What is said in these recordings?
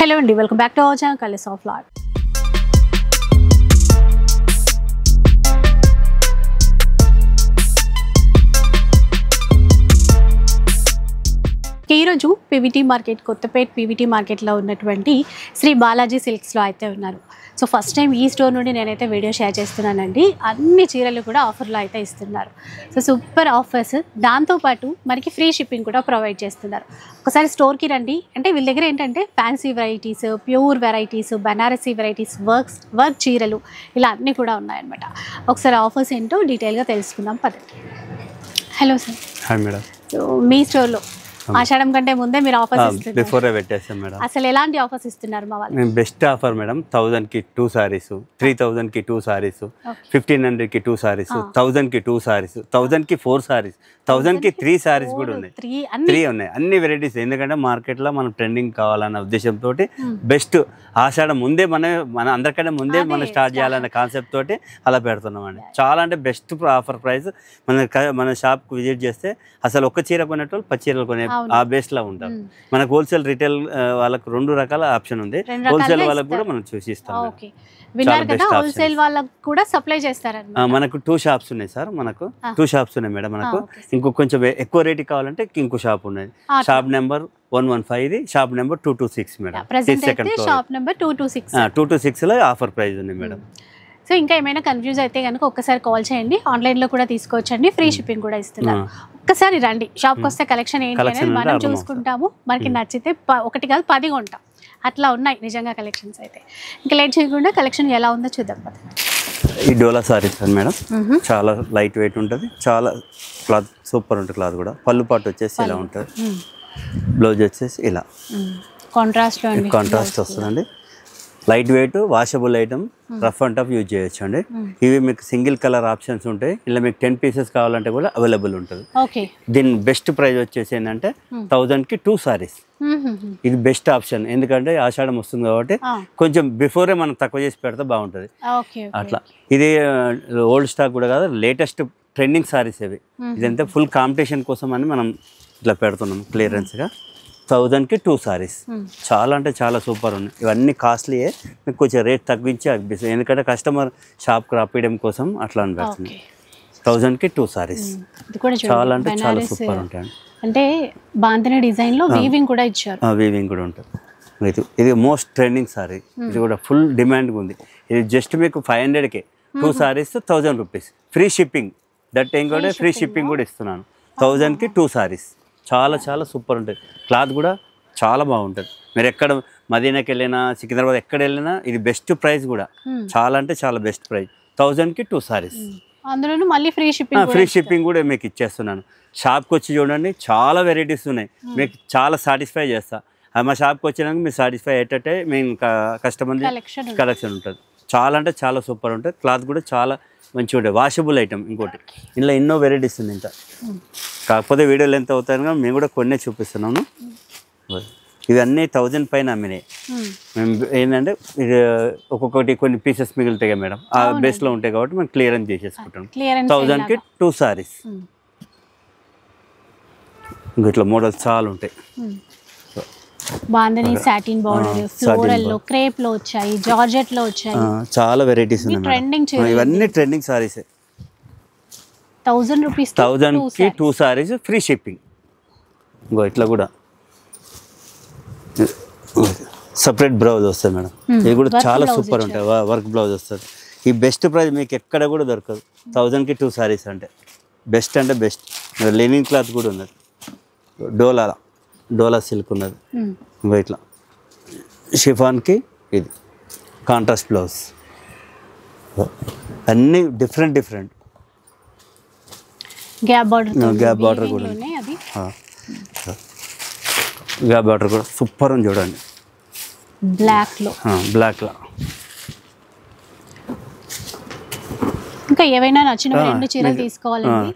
Hello and welcome back to our channel Colors of Life. ఈ రోజు PVT market Kothapeta PVT మార్కెట్లో ఉన్నటువంటి శ్రీ బాలాజీ సిల్క్స్లో అయితే ఉన్నారు. సో ఫస్ట్ టైం ఈ స్టోర్ నుండి నేనైతే వీడియో షేర్ చేస్తున్నానండి. అన్ని చీరలు కూడా ఆఫర్లో అయితే ఇస్తున్నారు. సో సూపర్ ఆఫర్స్, దాంతోపాటు మనకి ఫ్రీ షిప్పింగ్ కూడా ప్రొవైడ్ చేస్తున్నారు. ఒకసారి స్టోర్కి రండి. అంటే వీళ్ళ దగ్గర ఏంటంటే fancy varieties, pure varieties, Banarasi varieties, work చీరలు ఇలా అన్నీ కూడా ఉన్నాయన్నమాట. ఒకసారి ఆఫర్స్ ఏంటో డీటెయిల్గా తెలుసుకుందాం పదండి. Hello sir. Hi madam. So మీ స్టోర్లో ఆషాఢం కంటే ముందే మీరు ఆఫర్స్ ఇస్తున్నారు. బిఫోర్ పెట్టేస్తాం మేడం. అసలు ఎలాంటి ఆఫర్స్ ఇస్తున్నారు మా వాళ్ళు? మేము బెస్ట్ ఆఫర్ మేడం. 1000కి 2 సారీస్, 3000కి 2 సారీస్, 1500కి 2 సారీస్, 1000కి 2 సారీస్, 1000కి 4 సారీస్, 1000కి 3 సారీస్ కూడా ఉన్నాయి. 3 ఉన్నాయి, అన్ని వెరైటీస్. ఎందుకంటే మార్కెట్లో మనం ట్రెండింగ్ కావాలన్న ఉద్దేశంతో బెస్ట్ ఆషాఢం ముందే మన అందరికంటే ముందే మనం స్టార్ట్ చేయాలన్న కాన్సెప్ట్ తోటి అలా పెడుతున్నామండి. చాలా అంటే బెస్ట్ ఆఫర్ ప్రైస్. మన షాప్కి విజిట్ చేస్తే అసలు ఒక్క చీర కొనేటోళ్ళు 10 చీరలు కొనే ఆ బేస్లో ఉంటాం. మనకు హోల్సేల్ రిటైల్ వాళ్ళకు 2 రకాల ఆప్షన్ ఉంది. హోల్సేల్ వాళ్ళకి కూడా మనం చూసిస్తాం. హోల్సేల్ వాళ్ళకి కూడా సప్లై చేస్తారన్నమాట. మనకు 2 షాప్స్ ఉన్నాయి సార్. మనకు 2 షాప్స్ ఉన్నాయి మేడం. మనకు ఇంకో కొంచెం ఎక్కువ రేట్ కావాలంటే ఇంకో షాప్ ఉన్నది. షాప్ నెంబర్ 115, ఇది shop number 226 madam. Shop number 226. 226లో ఆఫర్ ప్రైస్ ఉంది మేడం. సో ఇంకా ఏమైనా కన్ఫ్యూజ్ అయితే కనుక ఒక్కసారి కాల్ చేయండి. ఆన్లైన్లో కూడా తీసుకోవచ్చండి. ఫ్రీ షిప్పింగ్ కూడా ఇస్తున్నారు. ఒక్కసారి రండి, షాప్కి వస్తే కలెక్షన్ ఏంటి అనేది మనం చూసుకుంటాము. మనకి నచ్చితే 1 కాదు 10 కొంటాం. అట్లా ఉన్నాయి నిజంగా కలెక్షన్స్. అయితే ఇంకా లేట్ చేయకుండా కలెక్షన్ ఎలా ఉందో చూద్దాం. ఈ డోలా సారీస్ సార్ మేడం. చాలా లైట్ వెయిట్ ఉంటుంది. చాలా క్లాత్ సూపర్ ఉంటుంది. క్లాత్ కూడా పళ్ళు పాటు వచ్చేసి ఇలా ఉంటుంది. బ్లౌజ్ వచ్చేసి ఇలా కాంట్రాస్ట్ వస్తుందండి. Light weight, washable item, rough and tough use చేయొచ్చు అండి. ఇవి మీకు సింగిల్ కలర్ ఆప్షన్స్ ఉంటాయి. ఇలా మీకు 10 పీసెస్ కావాలంటే కూడా అవైలబుల్ ఉంటుంది. దీని బెస్ట్ ప్రైస్ వచ్చేసి ఏంటంటే 1000కి 2 సారీస్. ఇది బెస్ట్ ఆప్షన్. ఎందుకంటే ఆషాఢం వస్తుంది కాబట్టి కొంచెం బిఫోరే మనం తక్కువ చేసి పెడితే బాగుంటుంది. అట్లా ఇది ఓల్డ్ స్టాక్ కూడా కాదు, లేటెస్ట్ ట్రెండింగ్ సారీస్ ఇవి. ఇదంతా ఫుల్ కాంపిటీషన్ కోసం అని మనం ఇట్లా పెడుతున్నాం క్లియరెన్స్గా. 1000కి 2 సారీస్. చాలా అంటే చాలా సూపర్ ఉన్నాయి. ఇవన్నీ కాస్ట్లీయే, మీకు కొంచెం రేట్ తగ్గించి అనిపిస్తుంది. ఎందుకంటే కస్టమర్ షాప్కి రాపేయడం కోసం అట్లా అనిపిస్తుంది. 1000కి 2 సారీస్ చాలా అంటే చాలా సూపర్ ఉంటాయండి. అంటే బాంధనీ డిజైన్ లో వీవింగ్ కూడా ఇచ్చారు. వీవింగ్ కూడా ఉంటుంది. ఇది మోస్ట్ ట్రెండింగ్ సారీ. ఇది కూడా ఫుల్ డిమాండ్ ఉంది. ఇది జస్ట్ మీకు 500కే 2 saris 1000 rupees. Free shipping. That ఏం కూడా ఫ్రీ షిప్పింగ్ కూడా ఇస్తున్నాను. 1000కి 2 సారీస్. చాలా చాలా సూపర్ ఉంటుంది. క్లాత్ కూడా చాలా బాగుంటుంది. మీరు ఎక్కడ మదీనాకి వెళ్ళినా, సికింద్రాబాద్ ఎక్కడ వెళ్ళినా ఇది బెస్ట్ ప్రైస్ కూడా. చాలా అంటే చాలా బెస్ట్ ప్రైస్. 1000కి 2 సారీస్. అందులో మళ్ళీ ఫ్రీ షిప్పింగ్ కూడా మీకు ఇచ్చేస్తున్నాను. షాప్కి వచ్చి చూడండి, చాలా వెరైటీస్ ఉన్నాయి. మీకు చాలా సాటిస్ఫై చేస్తా. మా షాప్కి వచ్చినాక మీరు సాటిస్ఫై అయ్యేటట్టే మేము కస్టమర్ కలెక్షన్ ఉంటుంది. చాలా అంటే చాలా సూపర్ ఉంటుంది. క్లాత్ కూడా చాలా మంచిగా ఉంటుంది. Washable item. ఇంకోటి ఇందులో ఎన్నో వెరైటీస్ ఉంది. ఇంకా కాకపోతే వీడియోలు ఎంత అవుతాయి కానీ మేము కూడా కొన్ని చూపిస్తున్నాము. ఇవన్నీ 1000 పైన అమ్మినాయి. మేము ఏంటంటే ఇది ఒక్కొక్కటి కొన్ని పీసెస్ మిగులుతాయి మేడం. ఆ బేస్లో ఉంటాయి కాబట్టి మేము క్లియరెన్స్ చేసేసుకుంటాం. 1000కి 2 సారీస్. ఇంకా ఇట్లా మోడల్స్ చాలా ఉంటాయి. బాంధనీ సాటిన్ బోర్డర్, ఫ్లోరల్ లో, క్రేప్ లో వచ్చాయి, జార్జెట్ లో వచ్చాయి. చాలా వెరైటీస్ ఉన్నాయి. ఇవన్నీ ట్రెండింగ్ సారీస్. 1000 రూపీస్ 1000కి 2 సారీస్ ఫ్రీ షిప్పింగ్. ఇంకో ఇట్లా కూడా సపరేట్ బ్లౌజ్ వస్తుంది మేడం. ఇది కూడా చాలా సూపర్ ఉంటాయి. వర్క్ బ్లౌజ్ వస్తుంది. ఈ బెస్ట్ ప్రైస్ మీకు ఎక్కడ కూడా దొరకదు. 1000కి 2 సారీస్ అంటే బెస్ట్ అంటే బెస్ట్. లెనిన్ క్లాత్ కూడా ఉన్నది. డోలా సిల్క్ ఉన్నది. ఇంకా ఇట్లా షిఫాన్కి ఇది కాంట్రాస్ట్ బ్లౌజ్. అన్నీ డిఫరెంట్ గ్యాప్ బార్డర్ కూడా గ్యాప్ బార్డర్ కూడా సూపర్ ఉంది. చూడండి బ్లాక్లో ఇంకా ఏవైనా నచ్చిన 2 చీరలు తీసుకోవాలండి.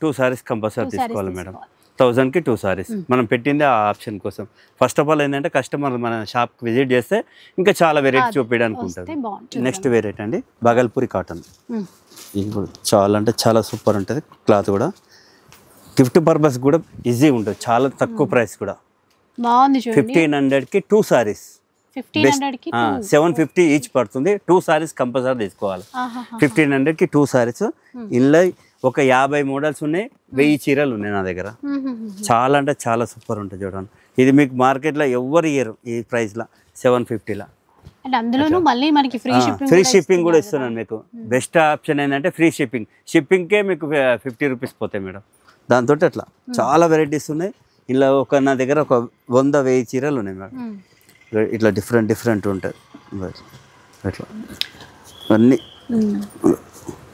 2 సారీస్ కంపల్సరీ తీసుకోవాలి మేడం. 1000కి 2 సారీస్. మనం పెట్టింది ఆ ఆప్షన్ కోసం. ఫస్ట్ ఆఫ్ ఆల్ ఏంటంటే కస్టమర్ మన షాప్కి విజిట్ చేస్తే ఇంకా చాలా వెరైటీ చూపించడానికి ఉంటుంది. నెక్స్ట్ వెరైటీ అండి బాగల్పూరి కాటన్. ఇది కూడా చాలా అంటే చాలా సూపర్ ఉంటుంది. క్లాత్ కూడా గిఫ్ట్ పర్పస్ కూడా ఈజీ ఉంటుంది. చాలా తక్కువ ప్రైస్ కూడా. 1500కి 2 సారీస్. 1500 కి 750 ఈచ్ పడుతుంది. 2 సారీస్ కంపల్సరీ తీసుకోవాలి. 1500 కి 2 సారీస్. ఇందులో ఒక 50 మోడల్స్ ఉన్నాయి, 1000 చీరలు ఉన్నాయి నా దగ్గర. చాలా అంటే చాలా సూపర్ ఉంటుంది చూడండి. ఇది మీకు మార్కెట్లో ఎవరు ఇయ్యరు ఈ ప్రైస్లో, 750లో. అండ్ అందులోనూ మళ్ళీ మనకి ఫ్రీ షిప్పింగ్ కూడా ఇస్తున్నాను మీకు. బెస్ట్ ఆప్షన్ ఏంటంటే ఫ్రీ షిప్పింగ్. షిప్పింగ్కే మీకు 50 రూపీస్ పోతాయి మేడం. దాంతో అట్లా చాలా వెరైటీస్ ఉన్నాయి. ఇలా నా దగ్గర ఒక 100-1000 చీరలు ఉన్నాయి మేడం. ఇట్లా డిఫరెంట్ ఉంటుంది అట్లా అన్నీ.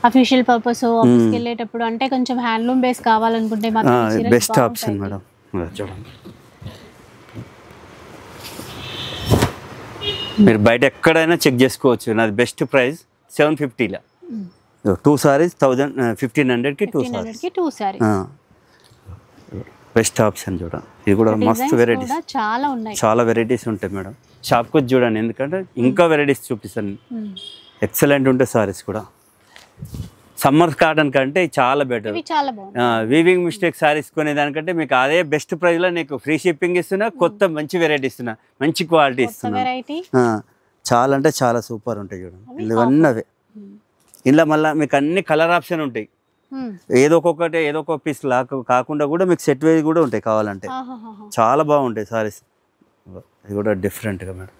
అఫీషియల్ పర్పస్ ఆఫీస్కి వెళ్ళేటప్పుడు అంటే కొంచెం హ్యాండ్లూమ్ బేస్ కావాలనుకుంటే బెస్ట్ ఆప్షన్ మేడం. చూడండి, మీరు బయట ఎక్కడైనా చెక్ చేసుకోవచ్చు. నాది బెస్ట్ ప్రైస్ 750లో. 2 సారీస్ 1500కి 2 సారీస్. బెస్ట్ ఆప్షన్ చూడండి. ఇది కూడా మస్తు వెరైటీస్, చాలా వెరైటీస్ ఉంటాయి మేడం. షాప్కి వచ్చి చూడండి, ఎందుకంటే ఇంకా వెరైటీస్ చూపిస్తాను. ఎక్సలెంట్ ఉంటాయి సారీస్ కూడా. సమ్మర్ కాటన్ కంటే చాలా బెటర్. వీవింగ్ మిస్టేక్ సారీస్ కొనే దానికంటే మీకు అదే బెస్ట్ ప్రైస్లో నీకు ఫ్రీ షిప్పింగ్ ఇస్తున్నా, కొత్త మంచి వెరైటీ ఇస్తున్నా, మంచి క్వాలిటీ ఇస్తున్నా. చాలా అంటే చాలా సూపర్ ఉంటాయి చూడండి. ఇవన్నీ అవే. ఇలా మళ్ళీ మీకు అన్ని కలర్ ఆప్షన్ ఉంటాయి. ఏదో ఒక పీస్ కాకుండా కూడా మీకు సెట్ వైజ్ కూడా ఉంటాయి కావాలంటే. చాలా బాగుంటాయి సారీస్. ఇది కూడా డిఫరెంట్గా మేడం.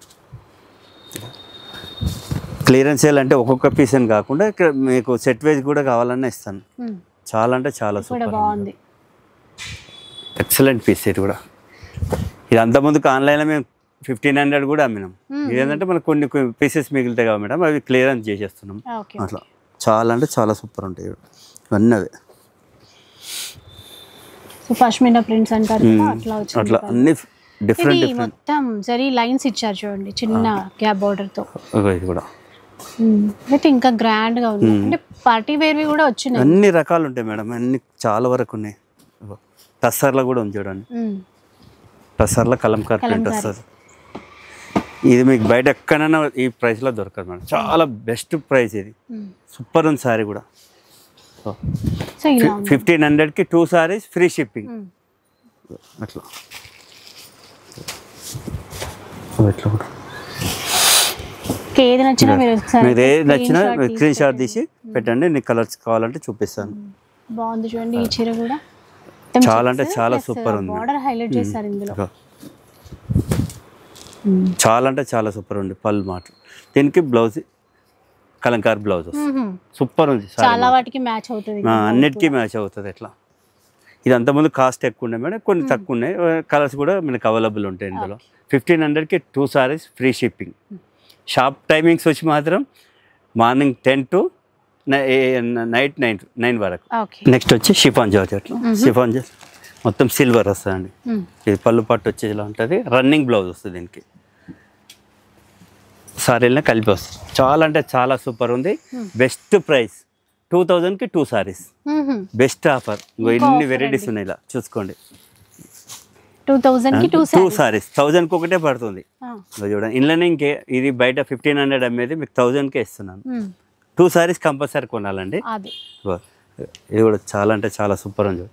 క్లియరెన్స్ సేల్ అంటే ఒక్కొక్క పీస్ అని కాకుండా ఇక్కడ మీకు సెట్ వైజ్ కూడా కావాలన్నా ఇస్తాను. చాలా అంటే చాలా సూపర్, ఎక్సలెంట్ పీస్. ఇది కూడా ఇది అంతకుముందుకు ఆన్లైన్లో మేము 1500 కూడా అమ్మినాం. ఇదేంటంటే మనకు కొన్ని పీసెస్ మిగులుతాయి కదా మేడం, అవి క్లియరెన్స్ చేసేస్తున్నాం. అట్లా చాలా అంటే చాలా సూపర్ ఉంటాయి ఇవన్నీ. అవే పష్మినా ప్రింట్స్ అంటారు అట్లా అన్ని డిఫరెంట్ మొత్తం జరీ లైన్స్ ఇచ్చారు చూడండి, చిన్న గ్యాప్ బోర్డర్ తో. ఇది కూడా అయితే ఇంకా గ్రాండ్ గా ఉంది. అంటే పార్టీ వేర్వి కూడా వచ్చినాయి. అన్ని రకాలు ఉంటాయి మేడం, అన్ని చాలా వరకు ఉన్నాయి. టస్సర్లో కూడా ఉంది చూడండి. టస్సర్లో కలంకార్ ప్రింట్ వస్తుంది. ఇది మీకు బయట ఎక్కడైనా ఈ ప్రైస్లో దొరకదు మేడం. చాలా బెస్ట్ ప్రైస్. ఇది సూపర్ ఉంది సారీ కూడా. 1500కి 2 సారీస్ ఫ్రీ షిప్పింగ్. అట్లా ఏది నచ్చినా మీరు ఏది నచ్చినా స్క్రీన్ షాట్ తీసి పెట్టండి, నీకు కలర్స్ కావాలంటే చూపిస్తాను. బాగుంది చూడండి ఈ చీర కూడా. చాలా అంటే చాలా సూపర్ ఉంది. బోర్డర్ హైలైట్ చేశారు ఇందులో. చాలా అంటే చాలా సూపర్ ఉంది. పళ్ళు మాట దీనికి బ్లౌజ్ కలంకార్ బ్లౌజ్ వస్తుంది. సూపర్ ఉంది. చాలా వాటికి మ్యాచ్ అవుతుంది, అన్నిటికీ మ్యాచ్ అవుతుంది. ఎట్లా ఇది అంతకుముందు కాస్ట్ ఎక్కువ ఉన్నాయి మేడం, కొన్ని తక్కువ ఉన్నాయి. కలర్స్ కూడా మనకు అవైలబుల్ ఉంటాయి ఇందులో. 1500కి 2 saris free shipping. Shop timings వచ్చి మాత్రం మార్నింగ్ 10 to నైట్ 9 వరకు. నెక్స్ట్ వచ్చి షిఫాన్ జార్జెట్. షిఫాన్ జార్జెట్ మొత్తం సిల్వర్ వస్తుందండి. ఇది పళ్ళు పట్టు వచ్చేది ఇలా ఉంటుంది. రన్నింగ్ బ్లౌజ్ వస్తుంది దీనికి. సారీలనే కలిపి వస్తుంది. చాలా అంటే చాలా సూపర్ ఉంది. బెస్ట్ ప్రైస్ 2000కి 2 సారీస్. Best offer. ఇన్ని వెరైటీస్ ఉన్నాయి, ఇలా చూసుకోండి. 2000కి 2 సారీస్ 1000కి ఒకటే పడుతుంది చూడండి. ఇంట్లోనే ఇంకే ఇది బయట 1500 అమ్మేది మీకు 1000కే ఇస్తున్నాను. 2 సారీస్ కంపల్సరీ కొనాలండి. ఇది కూడా చాలా అంటే చాలా సూపర్ ఉంది.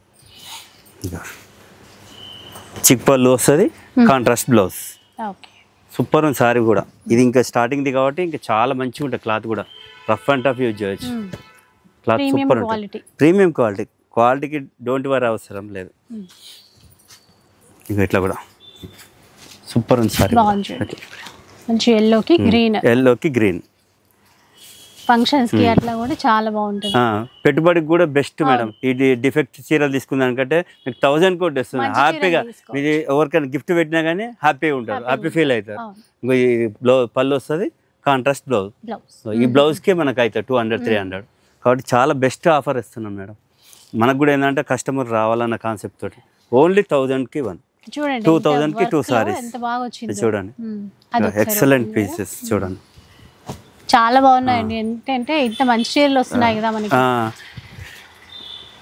చిక్ పళ్ళు వస్తుంది, కాంట్రాస్ట్ బ్లౌజ్. సూపర్ ఉంది సారీ కూడా. ఇది ఇంకా స్టార్టింగ్ది కాబట్టి ఇంకా చాలా మంచిగా ఉంటుంది. క్లాత్ కూడా రఫ్ అండ్ టఫ్ యూజ్ చేయొచ్చు. క్లాత్ సూపర్ ఉంటుంది. ప్రీమియం క్వాలిటీకి డోంట్ వరీ అవసరం లేదు. ఇక ఇట్లా కూడా సూపర్ ఉంది సారీ. మంచి ఎల్లోకి గ్రీన్ ఫంక్షన్స్ కి అట్లా కూడా చాలా బాగుంటుంది. పెట్టుబడికి కూడా బెస్ట్ మేడం. ఇది డిఫెక్ట్ చీరలు తీసుకుందానికంటే మీకు 1000 కోట్ వస్తుంది. హ్యాపీగా ఇది ఎవరికైనా గిఫ్ట్ పెట్టినా కానీ హ్యాపీగా ఉంటారు, హ్యాపీ ఫీల్ అవుతారు. ఇంకో ఈ పళ్ళు వస్తుంది, కాంట్రాస్ట్ బ్లౌజ్. ఈ బ్లౌజ్కే మనకు అవుతుంది 200-300. కాబట్టి చాలా బెస్ట్ ఆఫర్ ఇస్తున్నాం మేడం. మనకు కూడా ఏంటంటే కస్టమర్ రావాలన్న కాన్సెప్ట్ తోటి ఓన్లీ 1000కి 1, 2000కి 2 సారీస్. చూడండి ఎక్సలెంట్ పీసెస్ చూడండి, చాలా బాగున్నాయండి. ఏంటంటే ఇంత మంచి చీరలు వస్తున్నాయి కదా మనకి.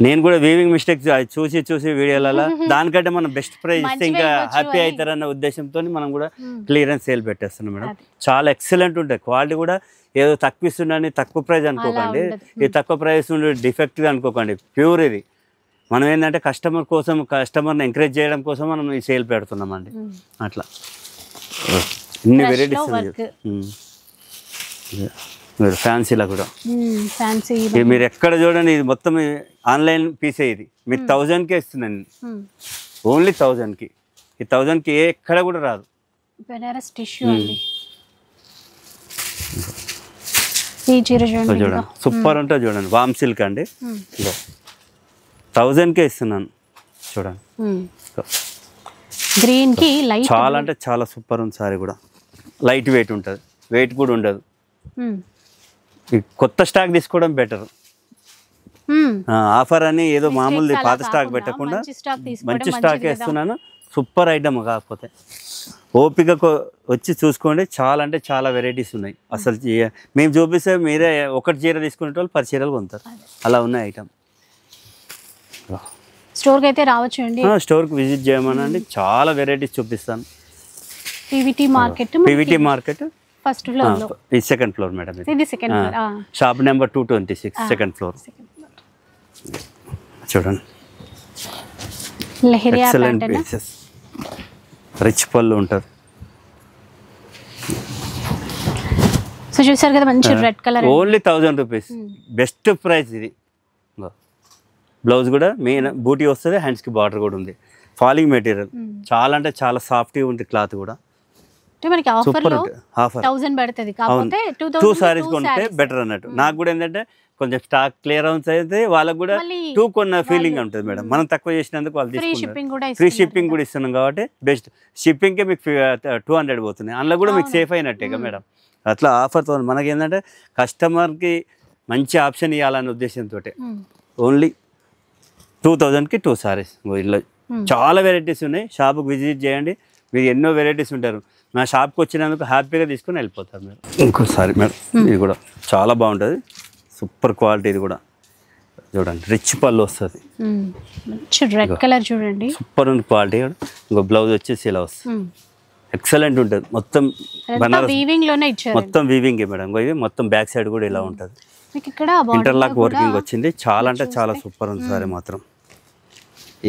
నేను కూడా వీవింగ్ మిస్టేక్స్ చూసి వీడియోలలో దానికంటే మనం బెస్ట్ ప్రైస్ ఇస్తే ఇంకా హ్యాపీ అవుతారన్న ఉద్దేశంతో మనం కూడా క్లియరెన్స్ సేల్ పెట్టేస్తున్నాం మేడం. చాలా ఎక్సలెంట్ ఉంటాయి. క్వాలిటీ కూడా ఏదో తక్కువ ఇస్తుండని తక్కువ ప్రైస్ అనుకోకండి. ఇది తక్కువ ప్రైస్ ఉండే డిఫెక్ట్గా అనుకోకండి. ప్యూర్ ఇది. మనం ఏంటంటే కస్టమర్ కోసం, కస్టమర్ని ఎంకరేజ్ చేయడం కోసం మనం ఈ సేల్ పెడుతున్నామండి. అట్లా ఇన్ని వెరైటీస్ మీరు ఫ్యాన్సీలా కూడా ఫ్యాన్సీ మీరు ఎక్కడ చూడండి, ఇది మొత్తం ఆన్లైన్ పీసే. ఇది మీకు 1000కే ఇస్తున్నాను, ఓన్లీ 1000కి. ఈ 1000కి ఎక్కడ కూడా రాదు. బెనారస్ టిష్యూ అండి. ఈ చీర చూడండి సూపర్ ఉంటుంది చూడండి, వామ్ సిల్క్ అండి. 1000కే ఇస్తున్నాను చూడండి. గ్రీన్ కి లైట్ చాలా అంటే చాలా సూపర్ ఉంది సారీ కూడా. లైట్ వెయిట్ ఉంటుంది, వెయిట్ కూడా ఉండదు. ఈ కొత్త స్టాక్ తీసుకోవడం బెటర్. ఆఫర్ అని ఏదో మామూలు పాత స్టాక్ పెట్టకుండా మంచి స్టాక్ వేస్తున్నాను. Super item. కాకపోతే ఓపిక వచ్చి చూసుకోండి, చాలా అంటే చాలా వెరైటీస్ ఉన్నాయి. అసలు మేము చూపిస్తే మీరే ఒకటి చీర తీసుకునే వాళ్ళు 10 చీరలు కొంటారు, అలా ఉన్నాయి ఐటమ్. స్టోర్కి అయితే రావచ్చు అండి, స్టోర్కి విజిట్ చేయమనండి, చాలా వెరైటీస్ చూపిస్తాను. పీవీటీ మార్కెట్ ఫస్ట్ ఫ్లోర్, ఇది సెకండ్ ఫ్లోర్ మేడం. ఇది second floor, shop number 226, second floor. చూడండి ఎక్సలెంట్ పీసెస్, రిచ్ పళ్ళు ఉంటుంది. సో చూసారు కదా, మంచి red colour, only 1000 rupees, best price ఇది. బ్లౌజ్ కూడా మెయిన్ బూటీ వస్తుంది, హ్యాండ్స్కి బార్డర్ కూడా ఉంది. ఫాలింగ్ మెటీరియల్, చాలా అంటే చాలా సాఫ్ట్గా ఉంది క్లాత్ కూడా. మనకి సూపర్ ఆఫర్ 1000 పడుతుంది, కాకపోతే 2 సారీస్ కొంటే బెటర్ అన్నట్టు. నాకు కూడా ఏంటంటే కొంచెం స్టాక్ క్లియర్ అయితే వాళ్ళకి కూడా 2 కొన్న ఫీలింగ్ ఉంటుంది మేడం. మనం తక్కువ చేసినందుకు వాళ్ళు తీసుకుంటారు. ఫ్రీ షిప్పింగ్ కూడా ఇస్తున్నాం కాబట్టి బెస్ట్. షిప్పింగ్కే మీకు 200 పోతుంది, అందులో కూడా మీకు సేఫ్ అయినట్టేగా మేడం. అట్లా ఆఫర్తో మనకి ఏంటంటే కస్టమర్కి మంచి ఆప్షన్ ఇవ్వాలనే ఉద్దేశంతో ఓన్లీ 2000కి 2 సారీస్. ఇలా చాలా వెరైటీస్ ఉన్నాయి. షాప్కి విజిట్ చేయండి, మీరు ఎన్నో వెరైటీస్ ఉంటారు. నా షాప్కి వచ్చినందుకు హ్యాపీగా తీసుకొని వెళ్ళిపోతారు మీరు. ఇంకోసారి మేడం ఇది కూడా చాలా బాగుంటుంది, సూపర్ క్వాలిటీ. ఇది కూడా చూడండి, రిచ్ పళ్ళు వస్తుంది, రెడ్ కలర్ చూడండి, సూపర్ ఉంది క్వాలిటీ. ఇంకో బ్లౌజ్ వచ్చేసి ఇలా వస్తుంది, ఎక్సలెంట్ ఉంటుంది. మొత్తం బనారస్ మొత్తం వీవింగ్ మేడం. ఇది మొత్తం బ్యాక్ సైడ్ కూడా ఇలా ఉంటుంది, ఇంటర్లాక్ వర్కింగ్ వచ్చింది. చాలా అంటే చాలా సూపర్ ఉంది సారీ మాత్రం.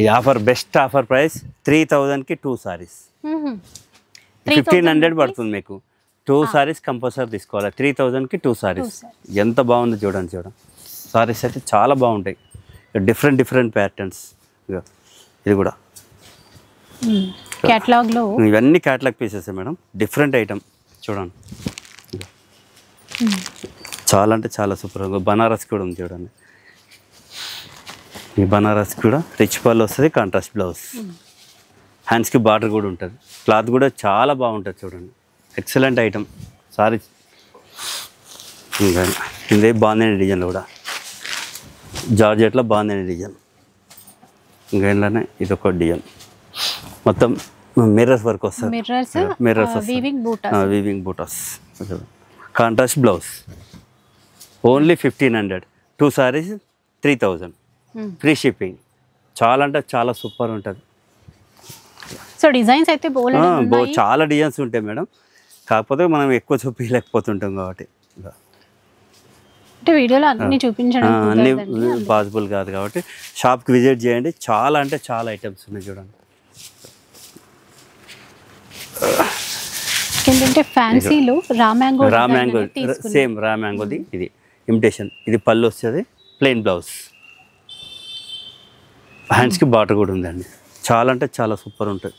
ఈ ఆఫర్ బెస్ట్ ఆఫర్ ప్రైస్ 3000కి 2 సారీస్. 1500 పడుతుంది మీకు. 2 సారీస్ కంపల్సరీ తీసుకోవాలి. 3000కి 2 సారీస్. ఎంత బాగుంది చూడండి. సారీస్ అయితే చాలా బాగుంటాయి, డిఫరెంట్ ప్యాటర్న్స్. ఇది కూడా కేటలాగ్లో ఇవన్నీ catalogue pieces madam, different item చూడండి. చాలా అంటే చాలా సూపర్. బనారస్ కూడా ఉంది చూడండి. ఈ బనారస్ కూడా రిచ్ పళ్ళు వస్తుంది, కాంట్రాస్ట్ బ్లౌజ్, హ్యాండ్స్కి బార్డర్ కూడా ఉంటుంది. క్లాత్ కూడా చాలా బాగుంటుంది చూడండి, ఎక్సలెంట్ ఐటమ్. సారీ ఇదే బాగుందండి డిజైన్లో కూడా, జార్జెట్లో బాగుందండి డిజైన్. ఇంకా ఏంటనే ఇది ఒక డిజైన్, మొత్తం మిర్రర్స్ వర్క్ వస్తుంది. Mirrors weaving buttas, contrast blouse. Only 1500, 2 saris 3000, free shipping. చాలా అంటే చాలా సూపర్ ఉంటుంది. సో డిజైన్స్ అయితే చాలా డిజైన్స్ ఉంటాయి మేడం, కాకపోతే మనం ఎక్కువ చూపించలేకపోతుంటాం కాబట్టి వీడియోలో అన్ని చూపించడం అన్ని పాసిబుల్ కాదు కాబట్టి షాప్కి విజిట్ చేయండి. చాలా అంటే చాలా ఐటమ్స్ ఉన్నాయి చూడండి. ఏంటంటే ఫ్యాన్సీలో రామ్యాంగో సేమ్ రామ్యాంగోది ఇది ఇమిటేషన్. ఇది పళ్ళు వస్తుంది, ప్లెయిన్ బ్లౌజ్, హ్యాండ్స్కి బార్డర్ కూడా ఉందండి. చాలా అంటే చాలా సూపర్ ఉంటుంది.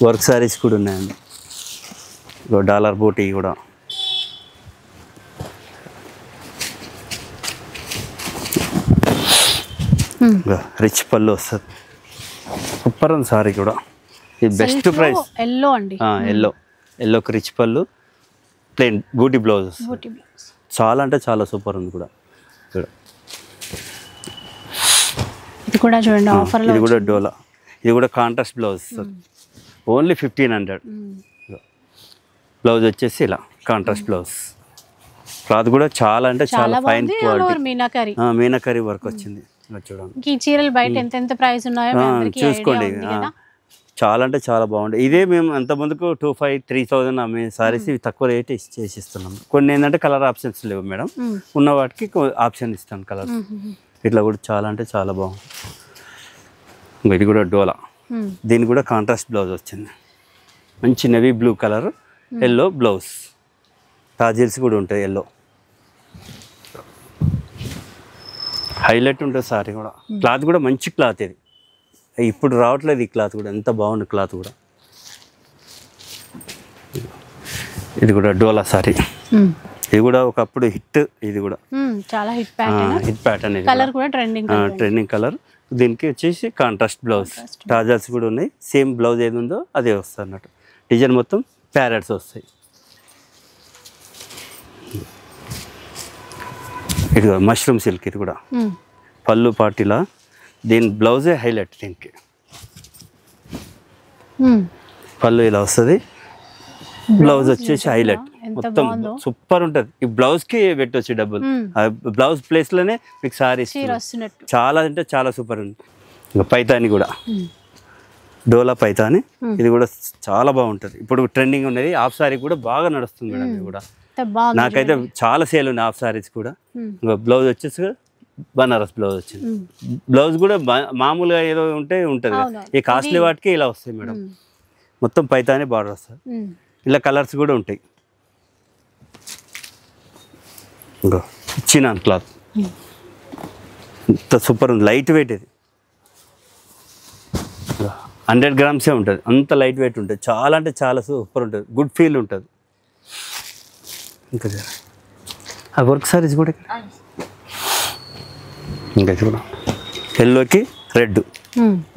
వర్క్ సారీస్ కూడా ఉన్నాయండి, డాలర్ బూటీ కూడా. రిచ్ పళ్ళు వస్తుంది, సూపర్ ఉంది సారీ కూడా. ఇది బెస్ట్ ప్రైస్. ఎల్లోకి రిచ్ పళ్ళు, ప్లెయిన్ బూటీ బ్లౌజ్. చాలా అంటే చాలా సూపర్ ఉంది కూడా. ఇది కూడా చూడండి ఆఫర్లో. ఇది కూడా డోలా, ఇది కూడా కాంట్రాస్ట్ బ్లౌజ్, ఓన్లీ 1500. బ్లౌజ్ వచ్చేసి ఇలా కాంట్రాస్ట్ బ్లౌజ్. క్లాత్ కూడా చాలా అంటే చాలా ఫైన్ క్వాలిటీ, మీనాకరీ వర్క్ వచ్చింది చూడండి. ఈ చీరలు బయట ఎంత ప్రైస్ ఉన్నాయో చూసుకోండి. చాలా అంటే చాలా బాగుంటాయి. ఇదే మేము అంతమందికి 2500-3000 అమ్మే సారీస్ తక్కువ రేట్ చేసిస్తున్నాం. కొన్ని ఏంటంటే కలర్ ఆప్షన్స్ లేవు మేడం, ఉన్న వాటికి ఆప్షన్ ఇస్తాను కలర్. ఇట్లా కూడా చాలా అంటే చాలా బాగుంది. ఇంకా ఇది కూడా డోలా, దీని కూడా కాంట్రాస్ట్ బ్లౌజ్ వచ్చింది, మంచి navy blue colour, yellow blouse, tassels కూడా ఉంటాయి ఎల్లో, హైలైట్ ఉంటుంది సారీ కూడా. క్లాత్ కూడా మంచి క్లాత్ ఇది, ఇప్పుడు రావట్లేదు ఈ క్లాత్ కూడా, ఎంత బాగుంది క్లాత్ కూడా. ఇది కూడా డోలా సారీ, ఇది కూడా ఒకప్పుడు హిట్, ఇది కూడా చాలా హిట్ ప్యాటర్న్, ఇది కలర్ కూడా ట్రెండింగ్ కలర్. దీనికి వచ్చేసి కాంట్రాస్ట్ బ్లౌజ్, టాజాల్స్ కూడా ఉన్నాయి, సేమ్ బ్లౌజ్ ఏది ఉందో అదే వస్తుంది అన్నట్టు. డిజైన్ మొత్తం ప్యారెట్స్ వస్తాయి. ఇది కూడా మష్రూమ్ సిల్క్, ఇది కూడా పళ్ళు పాటిలా, దీని బ్లౌజే హైలైట్. దీనికి పళ్ళు ఇలా వస్తుంది, బ్లౌజ్ వచ్చేసి హైలైట్, మొత్తం సూపర్ ఉంటుంది. ఈ బ్లౌజ్ కి పెట్టొచ్చు డబ్బులు, బ్లౌజ్ ప్లేస్ లోనే మీకు సారీ చాలా అంటే చాలా సూపర్ ఉంది. ఇంకా పైతాని కూడా డోలా పైతాని, ఇది కూడా చాలా బాగుంటుంది. ఇప్పుడు ట్రెండింగ్ ఉన్నది, హాఫ్ సారీ కూడా బాగా నడుస్తుంది మేడం. ఇది కూడా నాకైతే చాలా సేల్ ఉన్నాయి హాఫ్ సారీస్ కూడా. ఇంకా బ్లౌజ్ వచ్చేసి బనారస్ బ్లౌజ్ వచ్చింది, బ్లౌజ్ కూడా మామూలుగా ఏదో ఉంటుంది, ఈ కాస్ట్లీ వాటికి ఇలా వస్తాయి మేడం. మొత్తం పైతాని బార్డర్ వస్తుంది, ఇలా కలర్స్ కూడా ఉంటాయి. ఇంకా ఇచ్చిన క్లాత్ ఇంత సూపర్ ఉంది, లైట్ వెయిట్, ఇది 100 గ్రామ్సే ఉంటుంది, అంత లైట్ వెయిట్ ఉంటుంది, చాలా అంటే చాలా సూపర్ ఉంటుంది, గుడ్ ఫీల్ ఉంటుంది. ఇంకా ఆ వర్క్ సారీస్ కూడా ఇంకా చూడ, ఎల్లోకి రెడ్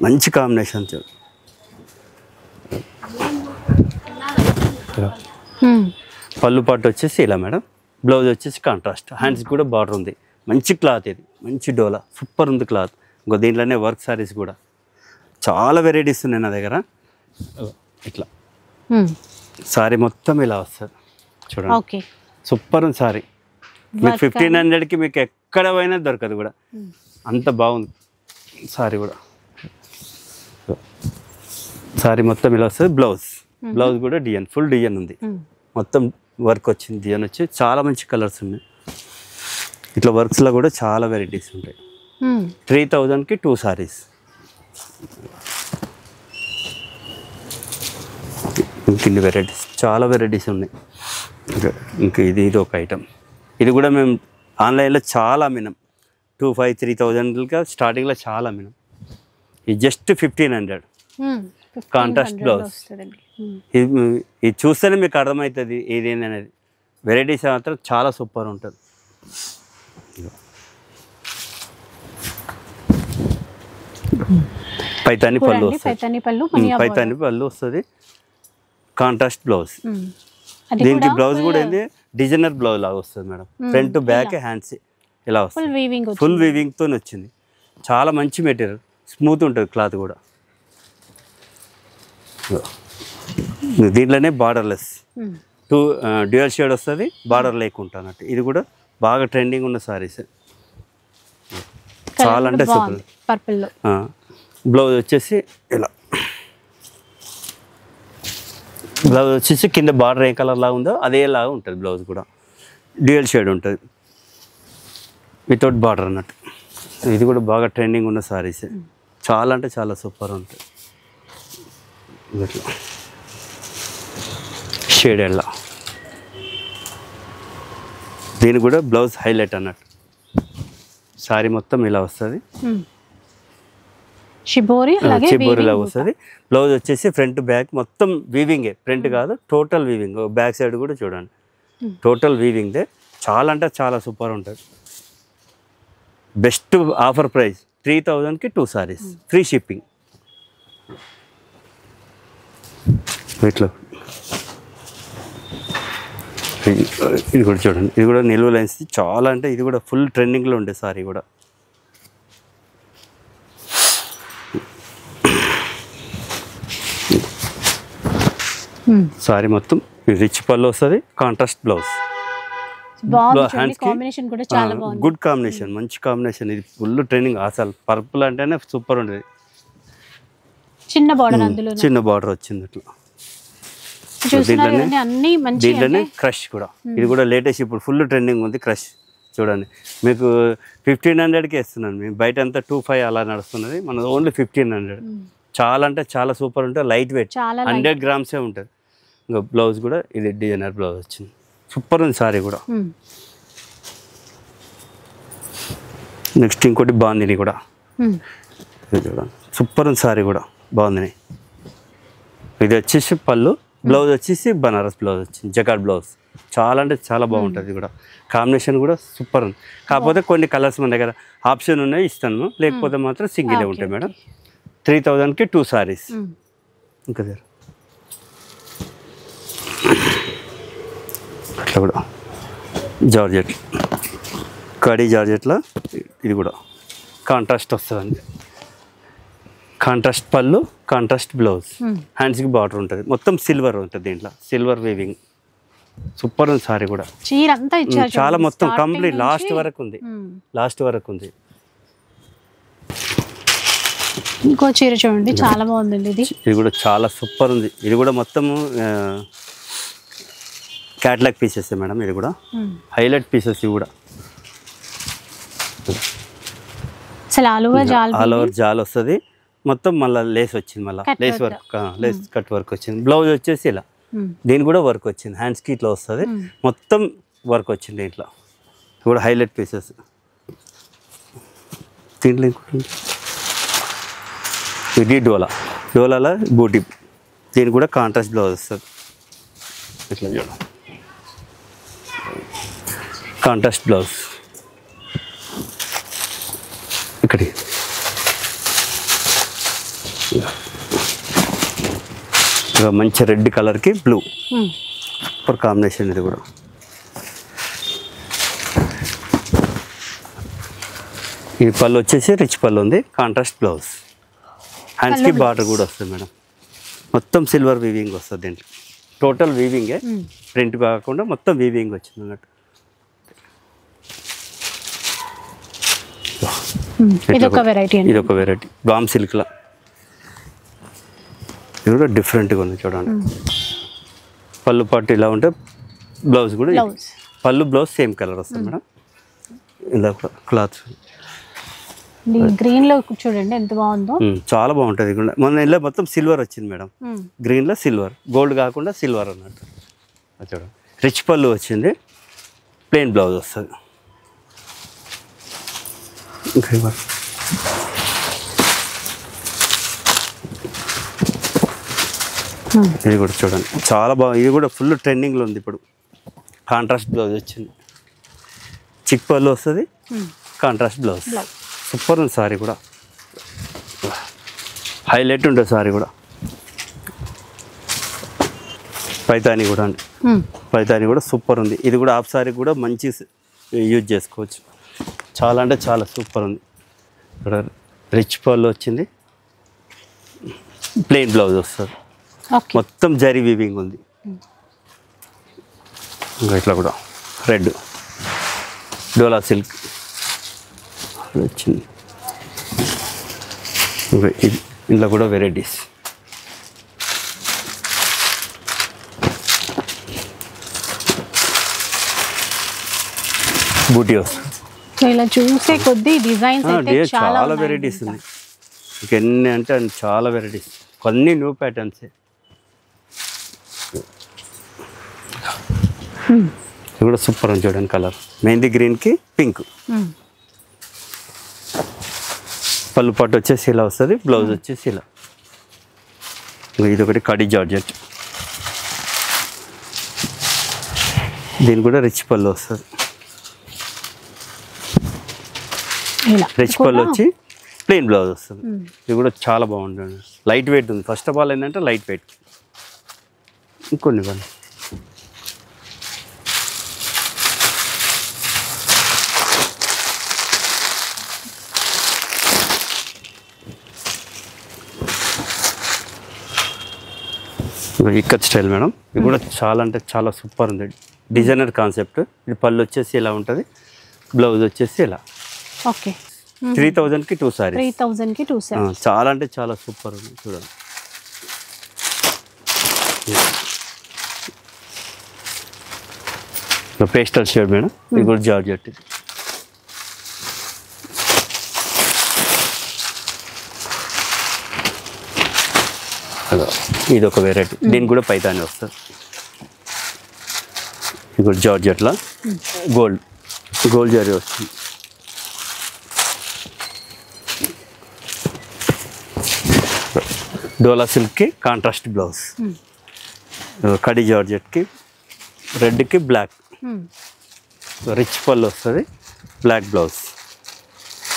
మంచి కాంబినేషన్. పళ్ళు పాటు వచ్చేసి ఇలా మేడం, బ్లౌజ్ వచ్చేసి కాంట్రాస్ట్, హ్యాండ్స్ కూడా బార్డర్ ఉంది, మంచి క్లాత్, ఇది మంచి డోలా, సూపర్ ఉంది క్లాత్. ఇంకో దీంట్లోనే వర్క్ సారీస్ కూడా చాలా వెరైటీస్ ఉన్నాయి నా దగ్గర. ఇట్లా సారీ మొత్తం ఇలా వస్తుంది చూడండి, సూపర్ ఉంది సారీ. మీకు 1500కి మీకు ఎక్కడ పోయినా దొరకదు కూడా, అంత బాగుంది సారీ కూడా. సారీ మొత్తం ఇలా వస్తుంది, బ్లౌజ్ కూడా డిజైన్, ఫుల్ డిజైన్ ఉంది, మొత్తం వర్క్ వచ్చింది, డిజైన్ వచ్చి చాలా మంచి కలర్స్ ఉన్నాయి. ఇట్లా వర్క్స్లో కూడా చాలా వెరైటీస్ ఉంటాయి. 3000కి 2 సారీస్. ఇంక వెరైటీస్ చాలా వెరైటీస్ ఉన్నాయి. ఇంకా ఇది ఒక ఐటమ్, ఇది కూడా మేము ఆన్లైన్లో చాలా అమ్మినాం, 2500-3000గా స్టార్టింగ్లో చాలా అమ్మినాం. ఇది జస్ట్ 1500 కాంట్రాస్ట్ బ్లౌజ్. ఇది చూస్తేనే మీకు అర్థమవుతుంది ఏదేంది అనేది. వెరైటీస్ మాత్రం చాలా సూపర్ ఉంటుంది. పైతాని పళ్ళు వస్తుంది, పైతాని పళ్ళు వస్తుంది, కాంట్రాస్ట్ బ్లౌజ్. దీనికి బ్లౌజ్ కూడా ఏంది డిజైనర్ బ్లౌజ్ లాగా వస్తుంది మేడం, ఫ్రంట్ బ్యాక్ హ్యాండ్స్ ఇలా వస్తుంది, ఫుల్ వీవింగ్తో వచ్చింది. చాలా మంచి మెటీరియల్, స్మూత్ ఉంటుంది క్లాత్ కూడా. దీంట్లోనే బార్డర్లెస్, 2 డ్యూయల్ షేడ్ వస్తుంది, బార్డర్ లేకుండా అన్నట్టు. ఇది కూడా బాగా ట్రెండింగ్ ఉన్న సారీస్, చాలా అంటే సూపర్. బ్లౌజ్ వచ్చేసి ఇలా, బ్లౌజ్ వచ్చేసి కింద బార్డర్ ఏ కలర్ లాగా ఉందో అదేలాగా ఉంటుంది. బ్లౌజ్ కూడా డ్యూయల్ షేడ్ ఉంటుంది, వితౌట్ బార్డర్ అన్నట్టు. ఇది కూడా బాగా ట్రెండింగ్ ఉన్న సారీస్, చాలా అంటే చాలా సూపర్ ఉంటుంది. ఇట్లా షేడ్ ఎలా, దీని కూడా బ్లౌజ్ హైలైట్ అన్నట్టు. సారీ మొత్తం ఇలా వస్తుంది, షిబోరిలా వస్తుంది. బ్లౌజ్ వచ్చేసి ఫ్రంట్ బ్యాక్ మొత్తం వీవింగే, ఫ్రంట్ కాదు టోటల్ వీవింగ్. బ్యాక్ సైడ్ కూడా చూడండి, టోటల్ వీవింగ్దే. చాలా అంటే చాలా సూపర్ ఉంటుంది. బెస్ట్ ఆఫర్ ప్రైస్ 3000కి 2 సారీస్, ఫ్రీ షిప్పింగ్. ఇట్లా ఇది కూడా చూడండి, ఇది కూడా నిలువ లైన్స్, చాలా అంటే ఇది కూడా ఫుల్ ట్రెండింగ్లో ఉండే సారీ కూడా. సారీ మొత్తం రిచ్ పళ్ళు వస్తుంది, కాంట్రాస్ట్ బ్లౌజ్, గుడ్ కాంబినేషన్, మంచి కాంబినేషన్. ఇది ఫుల్ ట్రెండింగ్ అసలు. పర్పుల్ అంటేనే సూపర్ ఉండేది, చిన్న బార్డర్ వచ్చింది అట్లా. దీంట్లోనే క్రష్ కూడా, ఇది కూడా లేటెస్ట్ ఇప్పుడు ఫుల్ ట్రెండింగ్ ఉంది క్రష్. చూడండి మీకు 1500కి ఇస్తున్నాను మేము, బయట అంతా 25 అలా నడుస్తున్నది, మన ఓన్లీ 1500. చాలా అంటే చాలా సూపర్ ఉంటుంది, లైట్ వెయిట్, 100 గ్రామ్సే ఉంటుంది. ఇంకా బ్లౌజ్ కూడా ఇది డిజైనర్ బ్లౌజ్ వచ్చింది, సూపర్ ఉంది సారీ కూడా. నెక్స్ట్ ఇంకోటి బాగుంది కూడా, చూడండి సూపర్ ఉంది సారీ కూడా, బాగుంది. ఇది వచ్చేసి పళ్ళు, బ్లౌజ్ వచ్చేసి బనారస్ బ్లౌజ్ వచ్చింది, జకార్డ్ బ్లౌజ్. చాలా అంటే చాలా బాగుంటుంది కూడా, కాంబినేషన్ కూడా సూపర్ ఉంది. కాకపోతే కొన్ని కలర్స్ మన దగ్గర ఆప్షన్ ఉన్నాయి, ఇస్తాను, లేకపోతే మాత్రం సింగిలే ఉంటాయి మేడం. 3000కి 2 సారీస్. ఇంకా సార్ అట్లా కూడా జార్జెట్, కడీ జార్జెట్లో ఇది కూడా కాంట్రాస్ట్ వస్తుందండి. కాంట్రాస్ట్ పళ్ళు, కాంట్రాస్ట్ బ్లౌజ్, హ్యాండ్స్కి బార్డర్ ఉంటుంది, మొత్తం సిల్వర్ ఉంటుంది దీంట్లో, సిల్వర్ వీవింగ్. సూపర్ ఉంది సారీ కూడా, చీర అంతా ఇచ్చారు చాలా మొత్తం కంప్లీట్ లాస్ట్ వరకు ఉంది, లాస్ట్ వరకు ఉంది. ఇంకో చీర చూడండి, చాలా బాగుందండి ఇది. ఇది కూడా చాలా సూపర్ ఉంది, ఇది కూడా మొత్తం క్యాట్లాగ్ పీసెస్ మేడం. ఇది కూడా హైలైట్ పీసెస్, ఇవి కూడా అసలు ఆల్ ఓవర్ జాల్ వస్తుంది మొత్తం. మళ్ళీ లేస్ వచ్చింది, మళ్ళీ lace work, Lay's cut work వచ్చింది. బ్లౌజ్ వచ్చేసి ఇలా, దీని కూడా వర్క్ వచ్చింది, హ్యాండ్స్కి ఇట్లా వస్తుంది, మొత్తం వర్క్ వచ్చింది దీంట్లో. ఇది కూడా హైలైట్ పీసెస్. దీంట్లో ఇంకోటి ఇది డోలాలో బూటీ, దీని కూడా కాంట్రాస్ట్ బ్లౌజ్ వస్తుంది. ఇట్లా చూడండి, కాంట్రాస్ట్ బ్లౌజ్. ఇక్కడి మంచి రెడ్ కలర్కి బ్లూ, సూపర్ కాంబినేషన్. ఇది కూడా ఈ పళ్ళు వచ్చేసి రిచ్ పళ్ళు ఉంది, కాంట్రాస్ట్ బ్లౌజ్, హ్యాండ్స్కి బార్డర్ కూడా వస్తుంది మేడం. మొత్తం సిల్వర్ వీవింగ్ వస్తుంది దీంట్లో, టోటల్ వీవింగే, ప్రింట్ కాకుండా మొత్తం వీవింగ్ వచ్చింది అన్నట్టు. ఇదొక వెరైటీ బామ్ సిల్క్లా, ఇది కూడా డిఫరెంట్గా ఉంది చూడండి. పళ్ళు పట్టు ఇలా ఉంటే బ్లౌజ్ కూడా, పళ్ళు బ్లౌజ్ సేమ్ కలర్ వస్తుంది మేడం. ఇలా కూడా క్లాత్ గ్రీన్ లో చూడండి ఎంత బాగుందో, చాలా బాగుంటుంది. మొన్న ఇలా మొత్తం సిల్వర్ వచ్చింది మేడం, గ్రీన్ లో సిల్వర్, గోల్డ్ కాకుండా సిల్వర్ అన్నట్టు. చూడండి రిచ్ పళ్ళు వచ్చింది, ప్లెయిన్ బ్లౌజ్ వస్తుంది. ఇది కూడా చూడండి చాలా బాగా, ఇది కూడా ఫుల్ ట్రెండింగ్లో ఉంది ఇప్పుడు. కాంట్రాస్ట్ బ్లౌజ్ వచ్చింది, చిక్ పళ్ళు వస్తుంది, కాంట్రాస్ట్ బ్లౌజ్, సూపర్ ఉంది సారీ కూడా, హైలైట్ ఉంటుంది సారీ కూడా. పైతాని కూడా అండి, పైతాని కూడా సూపర్ ఉంది. ఇది కూడా హాఫ్ సారీ కూడా మంచి యూజ్ చేసుకోవచ్చు, చాలా అంటే చాలా సూపర్ ఉంది. ఇక్కడ రిచ్ పళ్ళు వచ్చింది, ప్లెయిన్ బ్లౌజ్ వస్తుంది, మొత్తం జరీ వీవింగ్ ఉంది. ఇంకా ఇట్లా కూడా రెడ్ డోలా సిల్క్ వచ్చింది. ఇది ఇంట్లో కూడా వెరైటీస్. బూటీ వస్తుంది, ఇలా చూసే కొద్ది డిజైన్స్ చాలా వెరైటీస్ ఉన్నాయి. ఇంకెన్ని అంటే చాలా వెరైటీస్, కొన్ని న్యూ ప్యాటర్న్స్. ఇది కూడా సూపర్ అని చూడండి కలర్, మెహందీ గ్రీన్కి పింక్. పళ్ళు పట్టు వచ్చేసి ఇలా వస్తుంది, బ్లౌజ్ వచ్చేసి ఇలా. ఇది ఒకటి కడీ జార్జెట్, దీని కూడా రిచ్ పళ్ళు వస్తుంది. రిచ్ పళ్ళు వచ్చి ప్లెయిన్ బ్లౌజ్ వస్తుంది. ఇది కూడా చాలా బాగుంటుంది, లైట్ వెయిట్ ఉంది. ఫస్ట్ ఆఫ్ ఆల్ ఏంటంటే లైట్ వెయిట్. ఇంకొన్ని వాళ్ళు ఇక్కత్ స్టైల్ మేడం, ఇది కూడా చాలా అంటే చాలా సూపర్ ఉంది, డిజైనర్ కాన్సెప్ట్. ఇది పళ్ళు వచ్చేసి ఇలా ఉంటుంది, బ్లౌజ్ వచ్చేసి ఇలా. ఓకే 3000కి 2 సారీస్, 3000కి 2 సారీస్, చాలా అంటే చాలా సూపర్ ఉంది చూడండి. పేస్టల్ షేడ్ మేడం, ఇది కూడా జార్జెట్. ఇది ఒక వెరైటీ, దీనికి కూడా పైతాని వస్తుంది. ఇది కూడా జార్జెట్లో గోల్డ్ జరీ వస్తుంది. డోలా సిల్క్కి కాంట్రాస్ట్ బ్లౌజ్, కడి జార్జెట్కి రెడ్కి బ్లాక్, రిచ్ పళ్ళు వస్తుంది, బ్లాక్ బ్లౌజ్,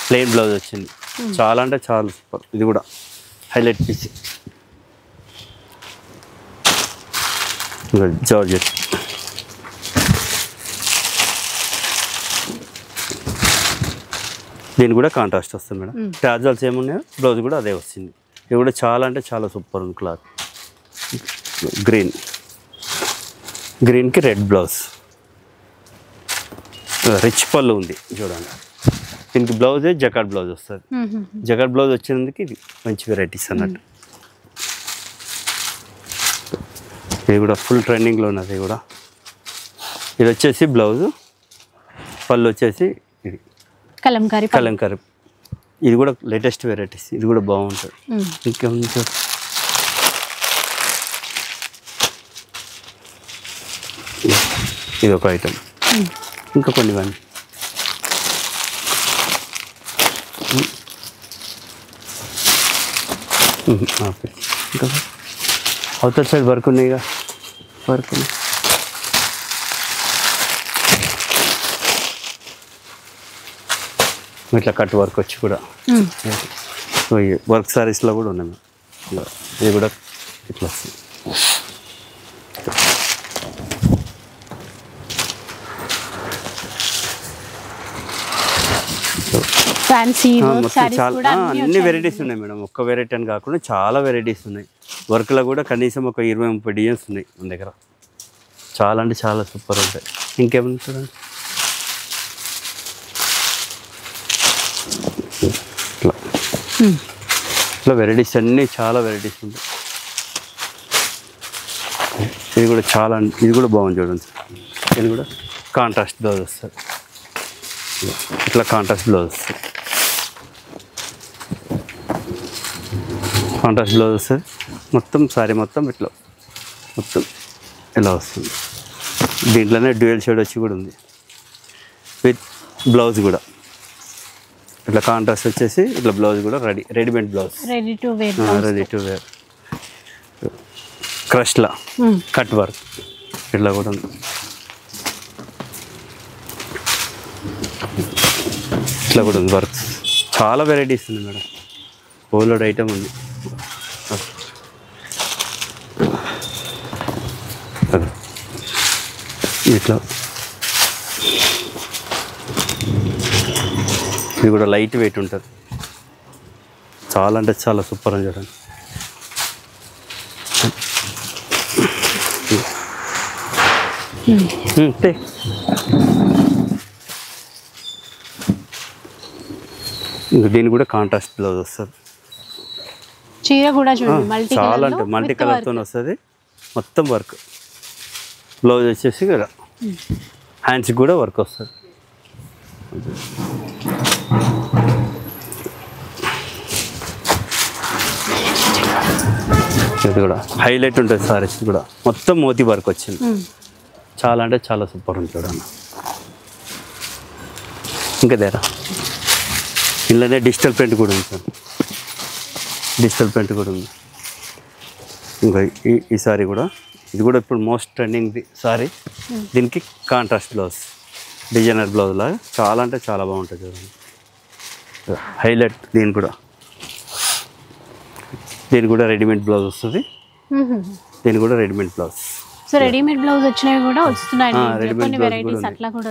ప్లెయిన్ బ్లౌజ్ వచ్చింది. చాలా అంటే చాలా సూపర్. ఇది కూడా హైలైట్ పీస్ జార్జెట్. దీని కూడా కాంట్రాస్ట్ వస్తుంది మేడం. టాజల్స్ ఏమున్నాయో బ్లౌజ్ కూడా అదే వస్తుంది. ఇది కూడా చాలా అంటే చాలా సూపర్ ఉంది క్లాత్. గ్రీన్కి రెడ్ బ్లౌజ్, రిచ్ పళ్ళు ఉంది చూడండి. దీనికి బ్లౌజే జకాట్ బ్లౌజ్ వస్తుంది. జకాట్ బ్లౌజ్ వచ్చినందుకు ఇది మంచి వెరైటీస్ అన్నట్టు. ఇది కూడా ఫుల్ ట్రెండింగ్లో ఉన్నది. ఇది కూడా ఇది వచ్చేసి బ్లౌజ్, పళ్ళు వచ్చేసి ఇది కలంకారీ. ఇది కూడా లేటెస్ట్ వెరైటీస్. ఇది కూడా బాగుంటుంది. ఇంకేముంది సార్, ఇది ఒక ఐటమ్. ఇంకా కొన్ని ఇవ్వండి. ఓకే, ఇంకా అవతల సైడ్ వర్క్ ఉన్నాయి. వర్క్ ఇట్లా కట్ వర్క్ వచ్చి కూడా వర్క్ సారీస్లో కూడా ఉన్నాయి. ఇది కూడా ఇట్లా వస్తుంది. చాలా అన్ని వెరైటీస్ ఉన్నాయి మేడం. ఒక్క వెరైటీ అని కాకుండా చాలా వెరైటీస్ ఉన్నాయి. వర్క్లో కూడా కనీసం ఒక 20-30 డిజైన్స్ ఉన్నాయి మన దగ్గర. చాలా అంటే చాలా సూపర్ ఉంటాయి. ఇంకేమన్నా చూడండి. ఇట్లా వెరైటీస్ అన్నీ చాలా వెరైటీస్ ఉంటాయి. ఇది కూడా చాలా, ఇది కూడా బాగుంది చూడండి. ఇది కూడా కాంట్రాస్ట్ బ్లౌజ్ వస్తుంది. ఇట్లా కాంట్రాస్ట్ బ్లౌజ్ వస్తుంది. కాంట్రాస్ట్ బ్లౌజ్ వస్తుంది. మొత్తం సారీ మొత్తం ఇట్లా మొత్తం ఇలా వస్తుంది. దీంట్లోనే డ్యూయల్ షేడ్ వచ్చి కూడా ఉంది విత్ బ్లౌజ్ కూడా. ఇట్లా కాంట్రాస్ట్ వచ్చేసి ఇట్లా బ్లౌజ్ కూడా readymade blouse, ready to wear క్రష్లా కట్ వర్క్ ఇట్లా కూడా ఉంది. ఇట్లా కూడా ఉంది వర్క్. చాలా వెరైటీస్ ఉంది మేడం. హోల్డ్ ఐటమ్ ఉంది. ఇట్లా ఇది కూడా లైట్ వెయిట్ ఉంటుంది. చాలా అంటే చాలా సూపర్ అని చూడండి. దీని కూడా కాంట్రాస్ట్ బ్లౌజ్ వస్తుంది. చీర కూడా చూడండి చాలా అంటే మల్టీ కలర్తో వస్తుంది. మొత్తం వర్క్. బ్లౌజ్ వచ్చేసి కదా హ్యాండ్స్కి కూడా వర్క్ వస్తుంది. ఇది కూడా హైలైట్ ఉంటుంది సారీస్ కూడా. మొత్తం మోతీ వర్క్ వచ్చింది. చాలా అంటే చాలా సూపర్ ఉంది చూడండి. ఇంకా దేరా ఇందులోనే డిజిటల్ ప్రింట్ కూడా ఉంది సార్. డిజిటల్ ప్రింట్ కూడా ఉంది. ఇంకా ఈ సారీ కూడా, ఇది కూడా ఇప్పుడు మోస్ట్ ట్రెండింగ్ సారీ. దీనికి కాంట్రాస్ట్ బ్లౌజ్, డిజైనర్ బ్లౌజ్ లాగా చాలా అంటే చాలా బాగుంటుంది చూడండి. హైలైట్. దీని కూడా రెడీమేడ్ బ్లౌజ్ వస్తుంది. దీని కూడా readymade blouse. So readymade blouse వచ్చినవి కూడా వస్తున్నాయి. రెడీమేడ్ బ్లౌజ్ అట్లా కూడా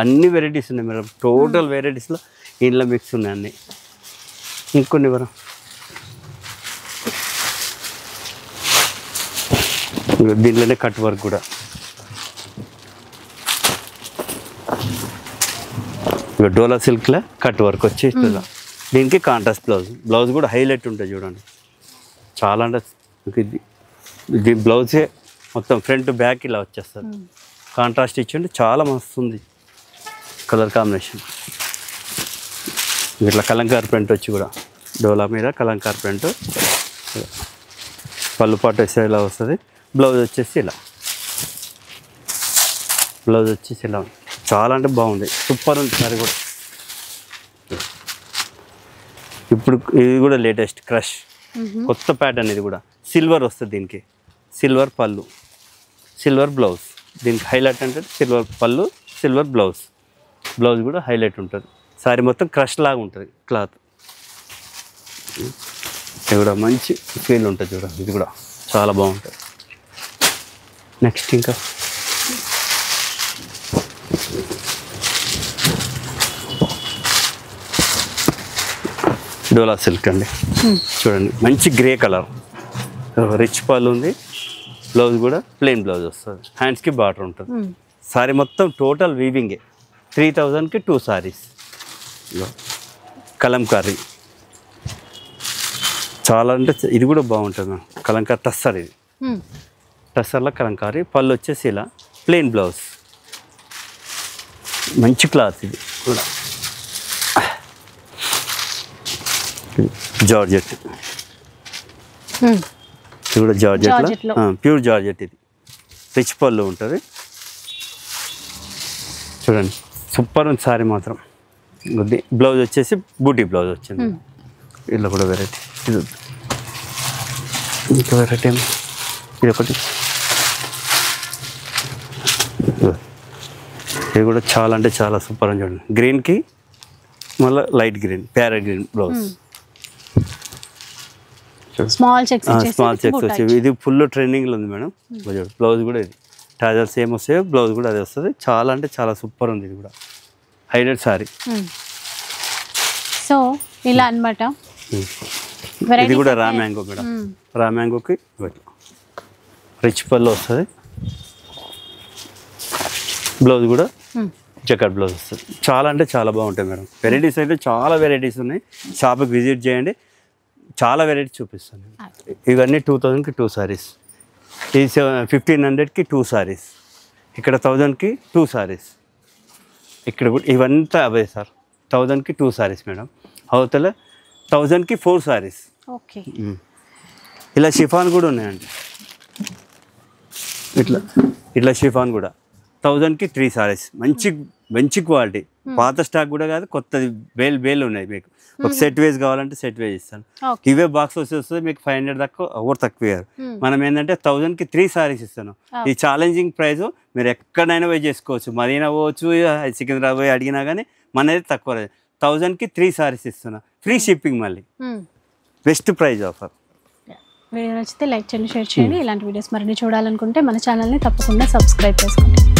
అన్ని వెరైటీస్ ఉన్నాయి మేడం. టోటల్ వెరైటీస్లో ఇంట్లో మిక్స్ ఉన్నాయి అన్నీ. ఇంకొన్ని వరం దీంట్లోనే కట్ వర్క్ కూడా. ఇక డోలా సిల్క్లో కట్ వర్క్ వచ్చి ఇస్తుందా. దీనికి కాంట్రాస్ట్ బ్లౌజ్ కూడా హైలైట్ ఉంటుంది చూడండి. చాలా అంటే ఇది బ్లౌజే మొత్తం ఫ్రంట్ బ్యాక్ ఇలా వచ్చేస్తుంది. కాంట్రాస్ట్ ఇచ్చిండి చాలా మస్తు ఉంది కలర్ కాంబినేషన్. ఇట్లా కలంకారీ ప్రింట్ వచ్చి కూడా డోలా మీద కలంకారీ ప్రింట్. పళ్ళు పాటు వేస్తే ఇలా వస్తుంది. బ్లౌజ్ వచ్చేసి ఇలా, బ్లౌజ్ వచ్చేసి ఇలా చాలా అంటే బాగుంది, సూపర్ ఉంది సారీ కూడా. ఇప్పుడు ఇది కూడా లేటెస్ట్ క్రష్ కొత్త ప్యాటర్న్, ఇది కూడా సిల్వర్ వస్తుంది దీనికి, సిల్వర్ పళ్ళు సిల్వర్ బ్లౌజ్. దీనికి హైలైట్ అంటే సిల్వర్ పళ్ళు సిల్వర్ బ్లౌజ్, బ్లౌజ్ కూడా హైలైట్ ఉంటుంది. సారీ మొత్తం క్రష్ లాగా ఉంటుంది క్లాత్. ఇది కూడా మంచి ఫీల్ ఉంటుంది చూడండి, ఇది కూడా చాలా బాగుంటుంది. నెక్స్ట్ ఇంకా డోలా సిల్క్ అండి, చూడండి మంచి గ్రే కలర్, రిచ్ పళ్ళు ఉంది. బ్లౌజ్ కూడా ప్లెయిన్ బ్లౌజ్ వస్తుంది, హ్యాండ్స్కి బార్డర్ ఉంటుంది. సారీ మొత్తం టోటల్ వీవింగే. 3000కి 2 సారీస్. కలంకారీ చాలా అంటే ఇది కూడా బాగుంటుంది మ్యామ్. కలంకారీ టస్సర్, ఇది టస్సర్లో కలంకారీ. పళ్ళు వచ్చేసి ఇలా, ప్లెయిన్ బ్లౌజ్, మంచి క్లాత్ ఇది కూడా. జార్జెట్, ఇది కూడా జార్జెట్లో ప్యూర్ జార్జెట్. ఇది రిచ్ పళ్ళు ఉంటుంది చూడండి, సూపర్ ఉంది సారీ మాత్రం. బ్లౌజ్ వచ్చేసి బూటీ బ్లౌజ్ వచ్చింది. ఇలా కూడా వెరైటీ, ఇది ఇంకా వెరైటీ ఏమి, ఇది ఒకటి. ఇది కూడా చాలా అంటే చాలా సూపర్ అని చూడండి. గ్రీన్కి మళ్ళీ light green, parrot green blouse. Small checks వచ్చి ఇది ఫుల్ ట్రెండింగ్లో ఉంది మేడం. బ్లౌజ్ కూడా ఇది టాజల్స్ ఏం వస్తాయో బ్లౌజ్ కూడా అది వస్తుంది. చాలా అంటే చాలా సూపర్ ఉంది, ఇది కూడా హైలైట్ సారీ. సో ఇలా అన్నమాట. ఇది కూడా రా మ్యాంగో మేడం, రా మ్యాంగోకి రిచ్ పళ్ళు వస్తుంది. బ్లౌజ్ కూడా జకాట్ బ్లౌజ్ వస్తుంది. చాలా అంటే చాలా బాగుంటాయి మేడం. వెరైటీస్ అయితే చాలా వెరైటీస్ ఉన్నాయి, షాప్కి విజిట్ చేయండి, చాలా వెరైటీ చూపిస్తాను. ఇవన్నీ 2000కి 2 సారీస్, ఇది 1500కి 2 సారీస్, ఇక్కడ 1000కి 2 సారీస్, ఇక్కడ కూడా ఇవంతా అవే సార్. 1000కి 2 సారీస్ మేడం. అవతల 1000కి 4 సారీస్. ఓకే, ఇలా షిఫాన్ కూడా ఉన్నాయండి, ఇట్లా ఇట్లా షిఫాన్ కూడా 1000కి 3 సారీస్. మంచి మంచి క్వాలిటీ, పాత స్టాక్ కూడా కాదు, కొత్తది బేల్ ఉన్నాయి. మీకు ఒక సెట్ వేజ్ కావాలంటే సెట్ వేజ్ ఇస్తాను. ఇవే బాక్స్ వస్తుంది మీకు 500 దాకా ఎవరు తక్కువ ఇయ్యారు. మనం ఏంటంటే 1000కి 3 సారీస్ ఇస్తాను. ఈ ఛాలెంజింగ్ ప్రైస్, మీరు ఎక్కడైనా పోయి చేసుకోవచ్చు, మదీనా పోవచ్చు, సికింద్రాబాద్ పోయి అడిగినా కానీ మనది తక్కువ. 1000కి 3 సారీస్ ఇస్తున్నా, ఫ్రీ షిప్పింగ్, మళ్ళీ బెస్ట్ ప్రైజ్ ఆఫర్. వీడియో నచ్చితే లైక్ చేయండి, షేర్ చేయండి. ఇలాంటి వీడియోస్ మరిన్ని చూడాలనుకుంటే మన ఛానల్ని తప్పకుండా సబ్స్క్రైబ్ చేసుకోండి.